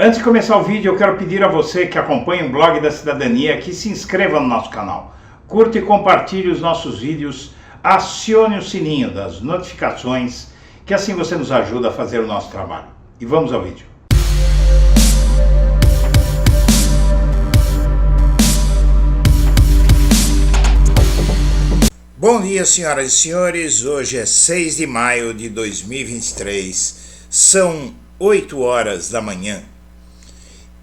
Antes de começar o vídeo, eu quero pedir a você que acompanha o Blog da Cidadania que se inscreva no nosso canal, curta e compartilhe os nossos vídeos, acione o sininho das notificações, que assim você nos ajuda a fazer o nosso trabalho. E vamos ao vídeo. Bom dia, senhoras e senhores. Hoje é 6 de maio de 2023, são 8 horas da manhã.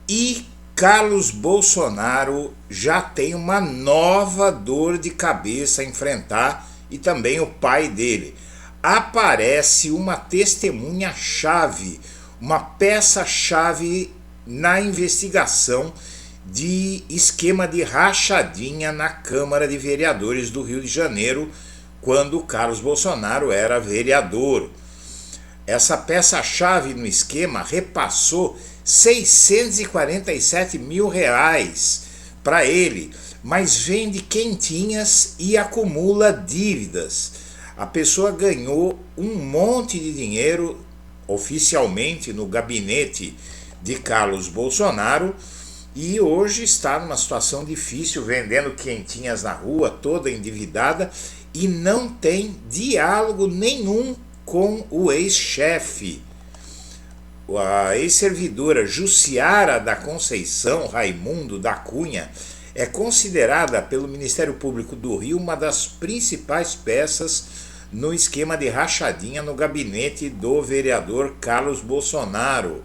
E Carlos Bolsonaro já tem uma nova dor de cabeça a enfrentar, e também o pai dele. Aparece uma testemunha-chave, uma peça-chave na investigação de esquema de rachadinha na Câmara de Vereadores do Rio de Janeiro, quando Carlos Bolsonaro era vereador. Essa peça-chave no esquema repassou R$647 mil para ele, mas vende quentinhas e acumula dívidas. A pessoa ganhou um monte de dinheiro oficialmente no gabinete de Carlos Bolsonaro e hoje está numa situação difícil, vendendo quentinhas na rua, toda endividada, e não tem diálogo nenhum com o ex-chefe. A ex-servidora Jussiara da Conceição Raimundo da Cunha é considerada pelo Ministério Público do Rio uma das principais peças no esquema de rachadinha no gabinete do vereador Carlos Bolsonaro.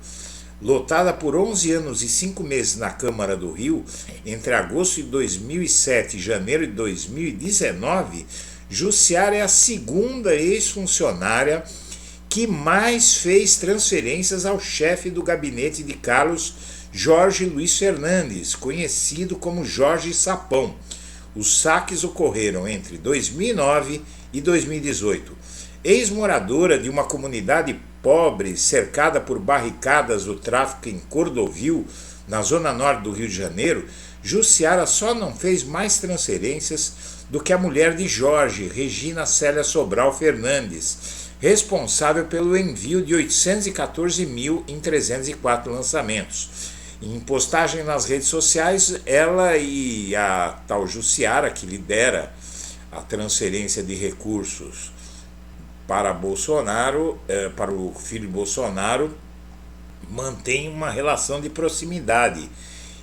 Lotada por 11 anos e 5 meses na Câmara do Rio, entre agosto de 2007 e janeiro de 2019, Jussiara é a segunda ex-funcionária que mais fez transferências ao chefe do gabinete de Carlos, Jorge Luiz Fernandes, conhecido como Jorge Sapão. Os saques ocorreram entre 2009 e 2018. Ex-moradora de uma comunidade pobre cercada por barricadas do tráfico em Cordovil, na zona norte do Rio de Janeiro, Jussiara só não fez mais transferências do que a mulher de Jorge, Regina Célia Sobral Fernandes, responsável pelo envio de 814 mil em 304 lançamentos. Em postagem nas redes sociais, ela e a tal Jussiara, que lidera a transferência de recursos para Bolsonaro, para o filho Bolsonaro, mantém uma relação de proximidade.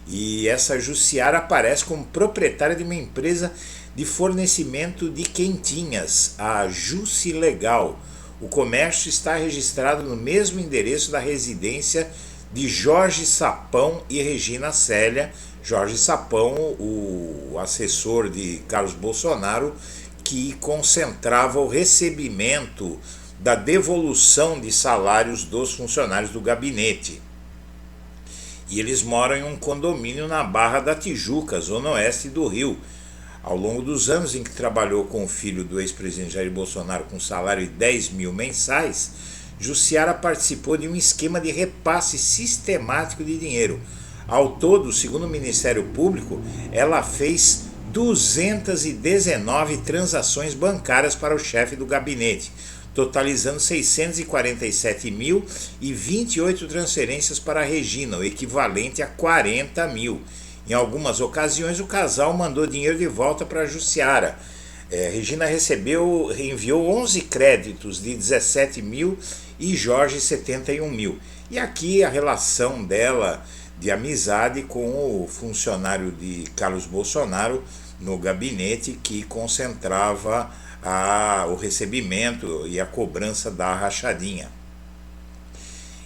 E essa Jussiara aparece como proprietária de uma empresa de fornecimento de quentinhas, a Jussi Legal. O comércio está registrado no mesmo endereço da residência de Jorge Sapão e Regina Célia. Jorge Sapão, o assessor de Carlos Bolsonaro, que concentrava o recebimento da devolução de salários dos funcionários do gabinete. E eles moram em um condomínio na Barra da Tijuca, zona oeste do Rio. Ao longo dos anos em que trabalhou com o filho do ex-presidente Jair Bolsonaro com salário de 10 mil mensais, Jussiara participou de um esquema de repasse sistemático de dinheiro. Ao todo, segundo o Ministério Público, ela fez 219 transações bancárias para o chefe do gabinete, totalizando 647 mil e 28 transferências para a Regina, o equivalente a 40 mil. Em algumas ocasiões, o casal mandou dinheiro de volta para a Jussiara. Regina enviou 11 créditos de 17 mil e Jorge 71 mil. E aqui a relação dela de amizade com o funcionário de Carlos Bolsonaro no gabinete, que concentrava o recebimento e a cobrança da rachadinha.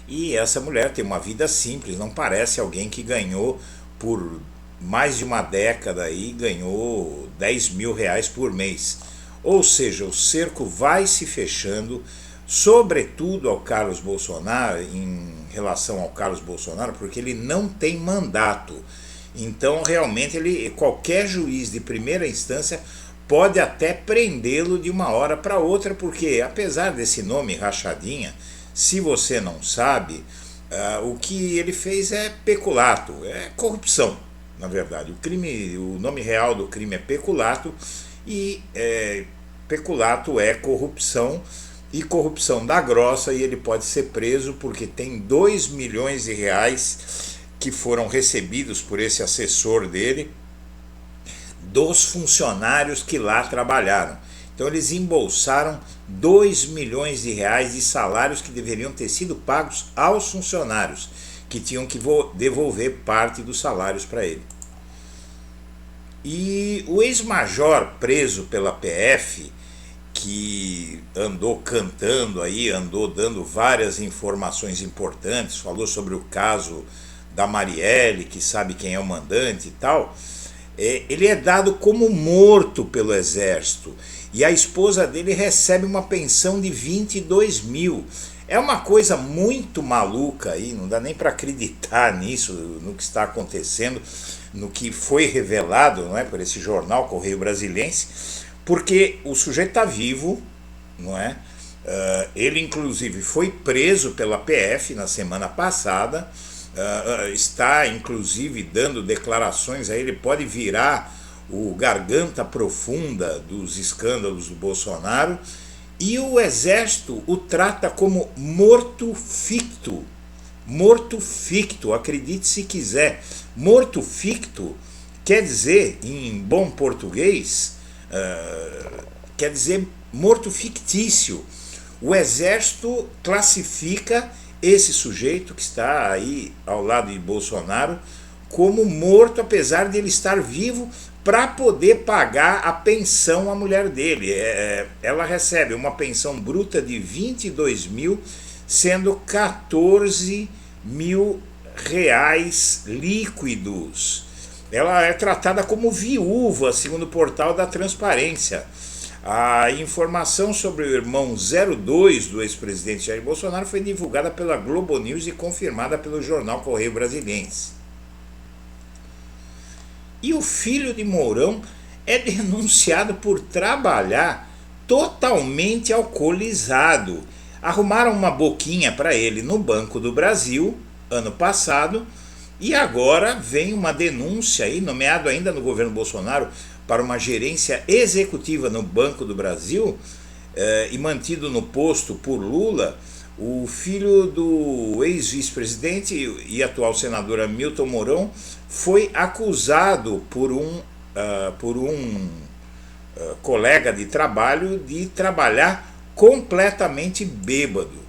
E essa mulher tem uma vida simples, não parece alguém que ganhou por mais de uma década e ganhou 10 mil por mês. Ou seja, o cerco vai se fechando, sobretudo ao Carlos Bolsonaro, em relação ao Carlos Bolsonaro, porque ele não tem mandato. Então, realmente, qualquer juiz de primeira instância pode até prendê-lo de uma hora para outra, porque apesar desse nome rachadinha, se você não sabe, o que ele fez é peculato, é corrupção, na verdade. O nome real do crime é peculato, e peculato é corrupção, e corrupção da grossa, e ele pode ser preso porque tem 2 milhões de reais que foram recebidos por esse assessor dele dos funcionários que lá trabalharam. Então eles embolsaram 2 milhões de reais de salários que deveriam ter sido pagos aos funcionários, que tinham que devolver parte dos salários para ele. E o ex-major preso pela PF, que andou cantando aí, andou dando várias informações importantes, falou sobre o caso da Marielle, que sabe quem é o mandante e tal, ele é dado como morto pelo Exército, e a esposa dele recebe uma pensão de 22 mil. É uma coisa muito maluca aí, não dá nem para acreditar nisso, no que está acontecendo, no que foi revelado, não é, por esse jornal Correio Brasiliense, porque o sujeito está vivo, não é? Ele inclusive foi preso pela PF na semana passada, está inclusive dando declarações, aí ele pode virar o garganta profunda dos escândalos do Bolsonaro, e o Exército o trata como morto ficto. Morto ficto, acredite se quiser. Morto ficto quer dizer, em bom português, quer dizer morto fictício. O Exército classifica esse sujeito que está aí ao lado de Bolsonaro como morto, apesar de ele estar vivo, para poder pagar a pensão à mulher dele. Ela recebe uma pensão bruta de 22 mil, sendo 14 mil reais líquidos. Ela é tratada como viúva, segundo o portal da Transparência. A informação sobre o irmão 02 do ex-presidente Jair Bolsonaro foi divulgada pela Globo News e confirmada pelo jornal Correio Brasiliense. E o filho de Mourão é denunciado por trabalhar totalmente alcoolizado. Arrumaram uma boquinha para ele no Banco do Brasil ano passado, e agora vem uma denúncia aí, nomeado ainda no governo Bolsonaro, para uma gerência executiva no Banco do Brasil, e mantido no posto por Lula, o filho do ex-vice-presidente e atual senador Hamilton Mourão foi acusado por um colega de trabalho de trabalhar completamente bêbado.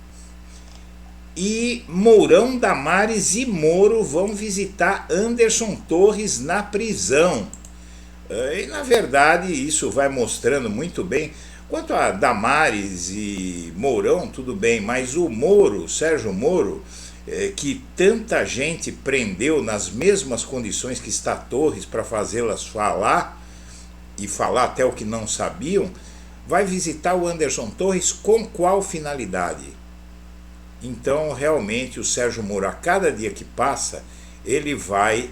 E Mourão, Damares e Moro vão visitar Anderson Torres na prisão. E na verdade isso vai mostrando muito bem. Quanto a Damares e Mourão, tudo bem, mas o Moro, Sérgio Moro, que tanta gente prendeu nas mesmas condições que está Torres para fazê-las falar, e falar até o que não sabiam, vai visitar o Anderson Torres com qual finalidade? Então, realmente, o Sérgio Moro, a cada dia que passa, ele vai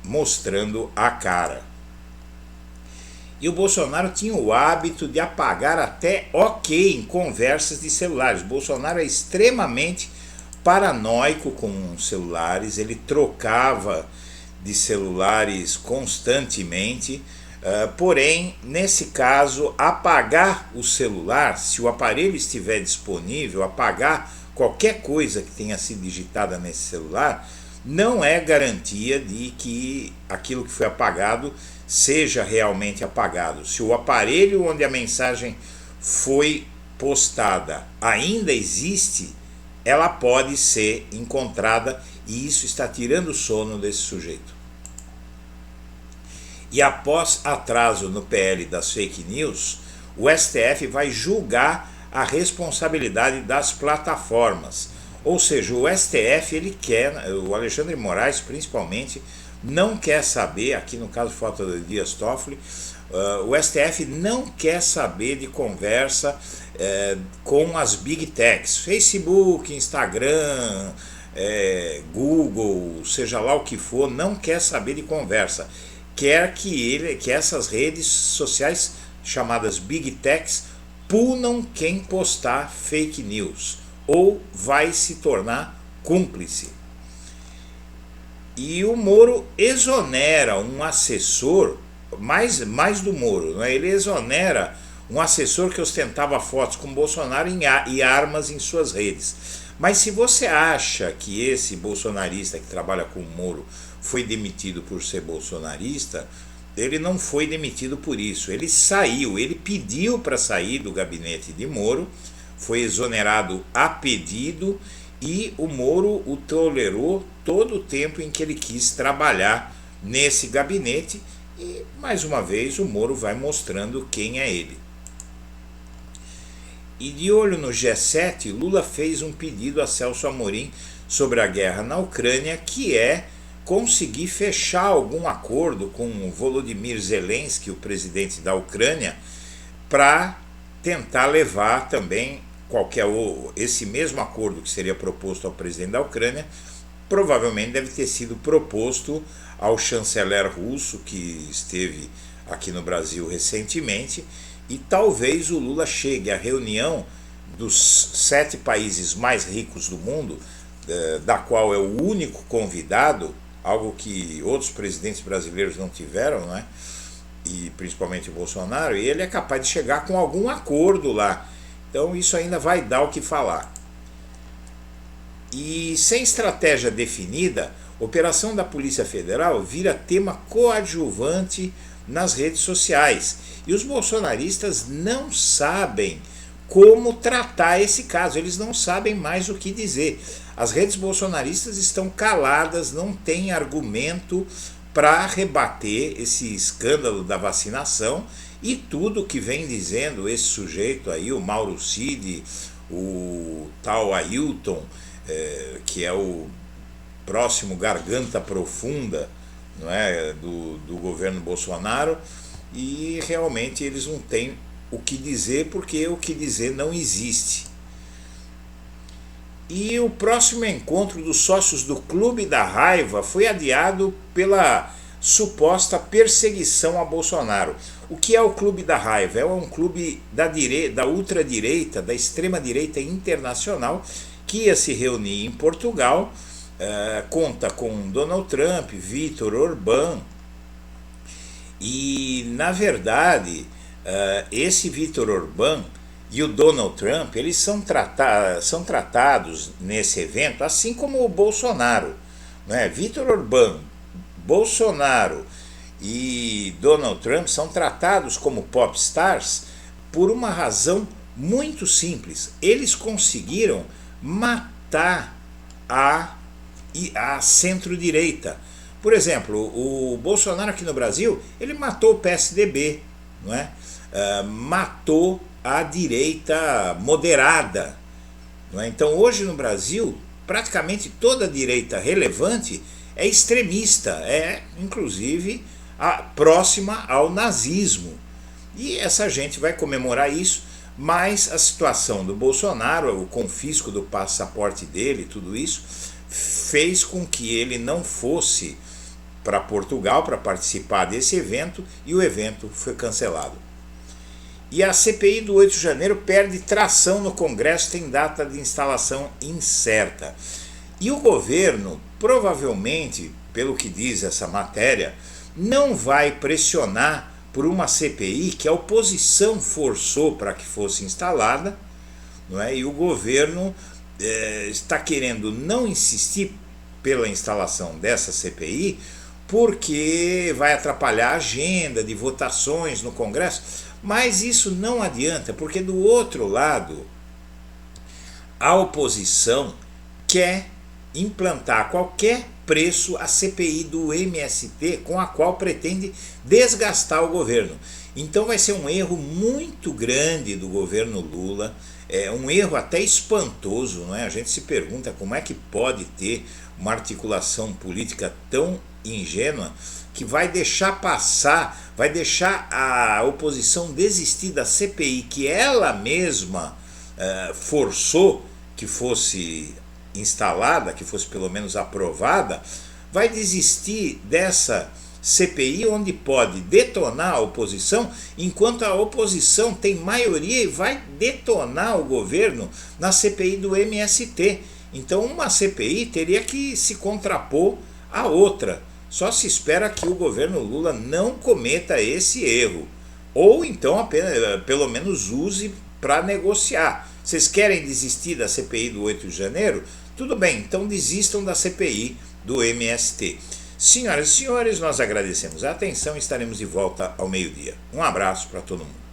mostrando a cara. E o Bolsonaro tinha o hábito de apagar até ok em conversas de celulares. O Bolsonaro é extremamente paranoico com celulares, ele trocava de celulares constantemente, porém, nesse caso, apagar o celular, se o aparelho estiver disponível, apagar qualquer coisa que tenha sido digitada nesse celular, não é garantia de que aquilo que foi apagado seja realmente apagado. Se o aparelho onde a mensagem foi postada ainda existe, ela pode ser encontrada, e isso está tirando o sono desse sujeito. E após atraso no PL das fake news, o STF vai julgar a responsabilidade das plataformas. Ou seja, o STF, ele quer, o Alexandre de Moraes principalmente, não quer saber, aqui no caso falta do Dias Toffoli, o STF não quer saber de conversa com as Big Techs, Facebook, Instagram, Google, seja lá o que for, não quer saber de conversa. Quer que essas redes sociais chamadas Big Techs punam quem postar fake news, ou vai se tornar cúmplice. E o Moro exonera um assessor, mais do Moro, né? Ele exonera um assessor que ostentava fotos com Bolsonaro e armas em suas redes. Mas se você acha que esse bolsonarista que trabalha com o Moro foi demitido por ser bolsonarista, ele não foi demitido por isso. Ele saiu, ele pediu para sair do gabinete de Moro, foi exonerado a pedido e o Moro o tolerou todo o tempo em que ele quis trabalhar nesse gabinete e, mais uma vez, o Moro vai mostrando quem é ele. E de olho no G7, Lula fez um pedido a Celso Amorim sobre a guerra na Ucrânia, que é conseguir fechar algum acordo com Volodymyr Zelensky, o presidente da Ucrânia, para tentar levar também esse mesmo acordo que seria proposto ao presidente da Ucrânia, provavelmente deve ter sido proposto ao chanceler russo, que esteve aqui no Brasil recentemente, e talvez o Lula chegue à reunião dos 7 países mais ricos do mundo, da qual é o único convidado, algo que outros presidentes brasileiros não tiveram, né? E principalmente o Bolsonaro, e ele é capaz de chegar com algum acordo lá. Então isso ainda vai dar o que falar. E sem estratégia definida, a operação da Polícia Federal vira tema coadjuvante nas redes sociais. E os bolsonaristas não sabem como tratar esse caso, eles não sabem mais o que dizer. As redes bolsonaristas estão caladas, não têm argumento para rebater esse escândalo da vacinação e tudo que vem dizendo esse sujeito aí, o Mauro Cid, o tal Ailton, que é o próximo garganta profunda, não é, do governo Bolsonaro, e realmente eles não têm o que dizer, porque o que dizer não existe. E o próximo encontro dos sócios do Clube da Raiva foi adiado pela suposta perseguição a Bolsonaro. O que é o Clube da Raiva? É um clube da ultradireita, da extrema-direita internacional, que ia se reunir em Portugal, conta com Donald Trump, Vítor Orbán, e na verdade esse Vítor Orbán e o Donald Trump, eles são tratados nesse evento assim como o Bolsonaro, né? Vítor Orbán, Bolsonaro e Donald Trump são tratados como popstars por uma razão muito simples. Eles conseguiram matar a centro-direita. Por exemplo, o Bolsonaro aqui no Brasil, ele matou o PSDB, não é? Matou a direita moderada, não é? Então hoje no Brasil, praticamente toda a direita relevante é extremista, é inclusive próxima ao nazismo. E essa gente vai comemorar isso, mas a situação do Bolsonaro, o confisco do passaporte dele, tudo isso, fez com que ele não fosse para Portugal para participar desse evento e o evento foi cancelado. E a CPI do 8 de janeiro perde tração no Congresso, tem data de instalação incerta. E o governo, provavelmente, pelo que diz essa matéria, não vai pressionar por uma CPI que a oposição forçou para que fosse instalada, não é? E o governo está querendo não insistir pela instalação dessa CPI porque vai atrapalhar a agenda de votações no Congresso, mas isso não adianta, porque do outro lado a oposição quer implantar a qualquer preço a CPI do MST, com a qual pretende desgastar o governo. Então vai ser um erro muito grande do governo Lula, um erro até espantoso, não é? A gente se pergunta como é que pode ter uma articulação política tão ingênua que vai deixar passar, vai deixar a oposição desistir da CPI que ela mesma forçou que fosse instalada, que fosse pelo menos aprovada, vai desistir dessa CPI onde pode detonar a oposição, enquanto a oposição tem maioria e vai detonar o governo na CPI do MST. Então uma CPI teria que se contrapor à outra. Só se espera que o governo Lula não cometa esse erro, ou então apenas, pelo menos use para negociar. Vocês querem desistir da CPI do 8 de janeiro? Tudo bem, então desistam da CPI do MST. Senhoras e senhores, nós agradecemos a atenção e estaremos de volta ao meio-dia. Um abraço para todo mundo.